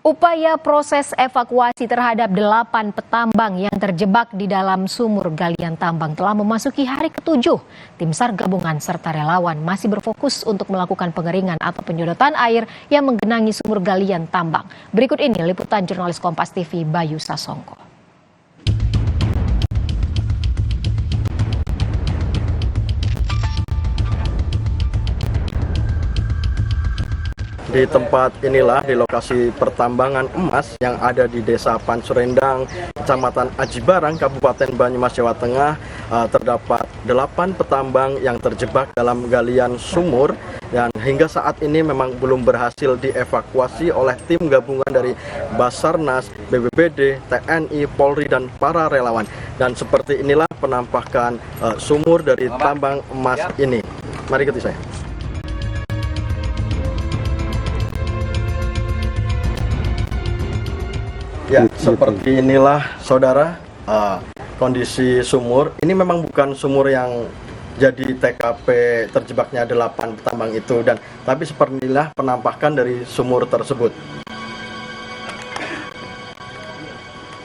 Upaya proses evakuasi terhadap 8 petambang yang terjebak di dalam sumur galian tambang telah memasuki hari ke-7. Tim SAR gabungan serta relawan masih berfokus untuk melakukan pengeringan atau penyedotan air yang menggenangi sumur galian tambang. Berikut ini liputan jurnalis Kompas TV Bayu Sasongko. Di tempat inilah, di lokasi pertambangan emas yang ada di Desa Pansurendang, Kecamatan Aji Barang, Kabupaten Banyumas, Jawa Tengah, terdapat 8 petambang yang terjebak dalam galian sumur dan hingga saat ini memang belum berhasil dievakuasi oleh tim gabungan dari Basarnas, BPBD, TNI, Polri, dan para relawan. Dan seperti inilah penampakan sumur dari tambang emas ini. Mari ikuti saya. Ya, seperti inilah saudara kondisi sumur. Ini memang bukan sumur yang jadi TKP terjebaknya 8 petambang itu, tapi seperti inilah penampakan dari sumur tersebut.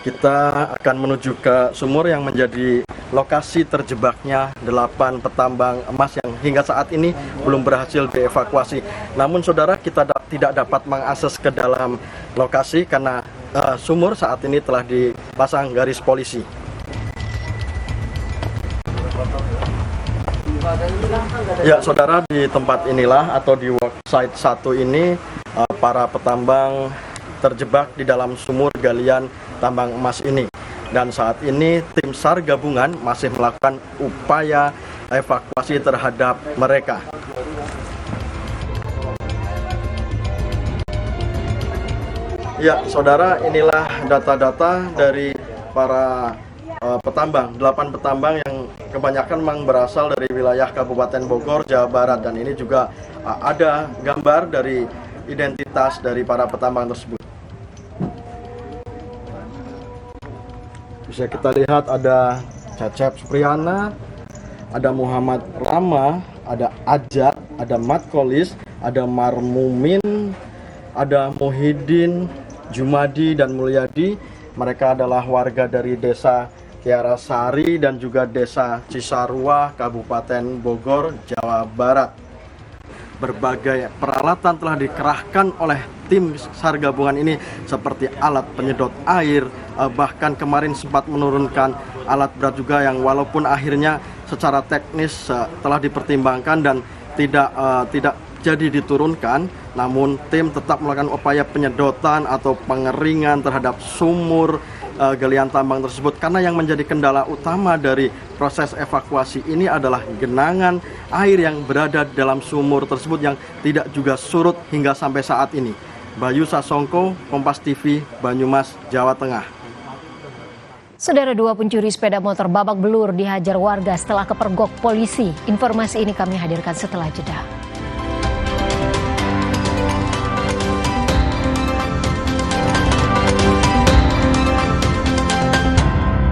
Kita akan menuju ke sumur yang menjadi lokasi terjebaknya 8 petambang emas yang hingga saat ini belum berhasil dievakuasi. Namun saudara, kita tidak dapat mengakses ke dalam lokasi karena sumur saat ini telah dipasang garis polisi. Ya saudara, di tempat inilah atau di worksite 1 ini para petambang terjebak di dalam sumur galian tambang emas ini. Dan saat ini tim SAR gabungan masih melakukan upaya evakuasi terhadap mereka. Ya saudara, inilah data-data dari para petambang, 8 petambang yang kebanyakan memang berasal dari wilayah Kabupaten Bogor, Jawa Barat. Dan ini juga ada gambar dari identitas dari para petambang tersebut. Bisa kita lihat ada Cecep Supriyana, ada Muhammad Rama, ada Ajat, ada Matkolis, ada Marmumin, ada Muhyiddin, Jumadi, dan Mulyadi. Mereka adalah warga dari Desa Kiarasari dan juga Desa Cisarua, Kabupaten Bogor, Jawa Barat. Berbagai peralatan telah dikerahkan oleh tim SAR gabungan ini seperti alat penyedot air, bahkan kemarin sempat menurunkan alat berat juga yang walaupun akhirnya secara teknis telah dipertimbangkan dan tidak jadi diturunkan, namun tim tetap melakukan upaya penyedotan atau pengeringan terhadap sumur galian tambang tersebut, karena yang menjadi kendala utama dari proses evakuasi ini adalah genangan air yang berada dalam sumur tersebut yang tidak juga surut hingga sampai saat ini. Bayu Sasongko, Kompas TV, Banyumas, Jawa Tengah. Saudara, 2 pencuri sepeda motor babak belur dihajar warga setelah kepergok polisi. Informasi ini kami hadirkan setelah jeda.